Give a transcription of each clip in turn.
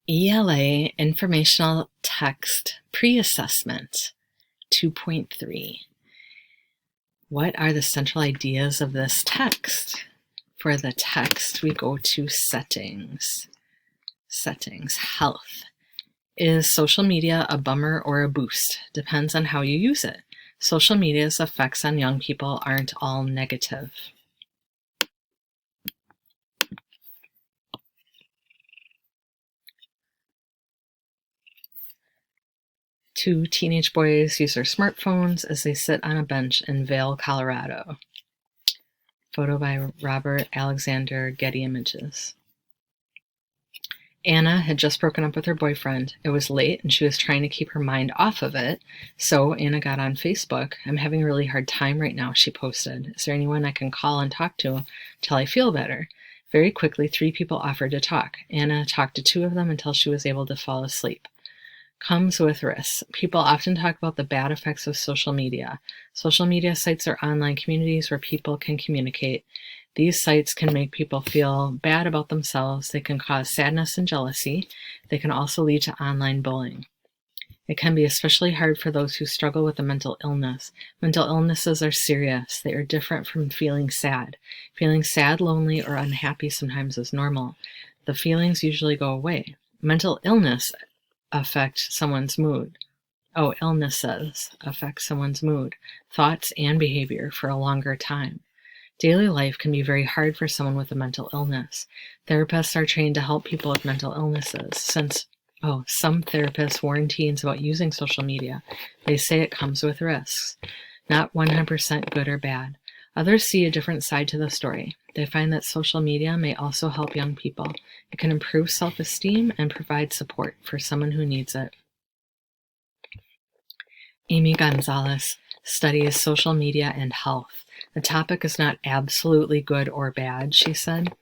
ELA Informational Text Pre-Assessment 2.3. What are the central ideas of this text? For the text, we go to Settings. Settings, Health. Is social media a bummer or a boost? Depends on how you use it. Social media's effects on young people aren't all negative. Two teenage boys use their smartphones as they sit on a bench in Vail, Colorado. Photo by Robert Alexander, Getty Images. Anna had just broken up with her boyfriend. It was late and she was trying to keep her mind off of it. So Anna got on Facebook. I'm having a really hard time right now, she posted. Is there anyone I can call and talk to till I feel better? Very quickly, 3 people offered to talk. Anna talked to 2 of them until she was able to fall asleep. Comes with risks. People often talk about the bad effects of social media. Social media sites are online communities where people can communicate. These sites can make people feel bad about themselves. They can cause sadness and jealousy. They can also lead to online bullying. It can be especially hard for those who struggle with a mental illness. Mental illnesses are serious. They are different from feeling sad. Feeling sad, lonely, or unhappy sometimes is normal. The feelings usually go away. Mental illness affect someone's mood. Illnesses affect someone's mood, thoughts, and behavior for a longer time. Daily life can be very hard for someone with a mental illness. Therapists are trained to help people with mental illnesses. Some therapists warn teens about using social media. They say it comes with risks. Not 100% good or bad. Others see a different side to the story. They find that social media may also help young people. It can improve self-esteem and provide support for someone who needs it. Amy Gonzalez studies social media and health. The topic is not absolutely good or bad, she said.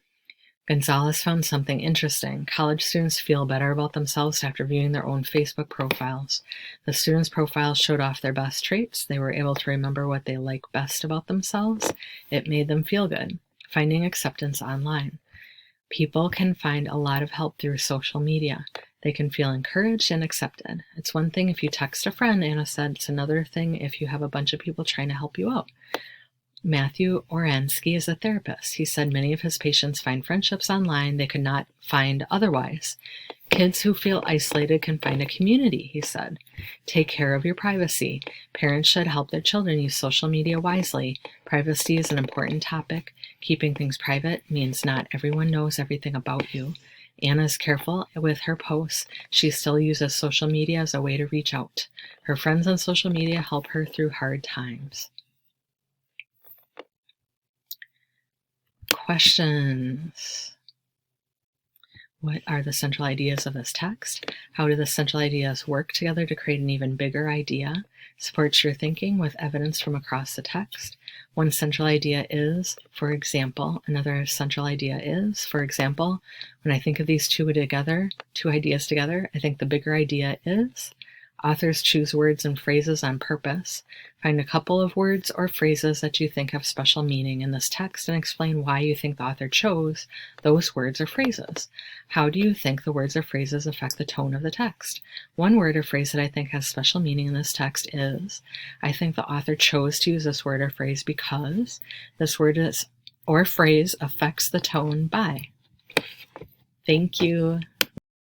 Gonzalez found something interesting. College students feel better about themselves after viewing their own Facebook profiles. The students' profiles showed off their best traits. They were able to remember what they like best about themselves. It made them feel good. Finding acceptance online. People can find a lot of help through social media. They can feel encouraged and accepted. It's one thing if you text a friend, Anna said. It's another thing if you have a bunch of people trying to help you out. Matthew Oransky is a therapist. He said many of his patients find friendships online they could not find otherwise. Kids who feel isolated can find a community, he said. Take care of your privacy. Parents should help their children use social media wisely. Privacy is an important topic. Keeping things private means not everyone knows everything about you. Anna is careful with her posts. She still uses social media as a way to reach out. Her friends on social media help her through hard times. Questions. What are the central ideas of this text? How do the central ideas work together to create an even bigger idea? Supports your thinking with evidence from across the text. One central idea is, for example, another central idea is, for example, when I think of these two ideas together, I think the bigger idea is. Authors choose words and phrases on purpose. Find a couple of words or phrases that you think have special meaning in this text and explain why you think the author chose those words or phrases. How do you think the words or phrases affect the tone of the text? One word or phrase that I think has special meaning in this text is, I think the author chose to use this word or phrase because this word or phrase affects the tone by. Thank you.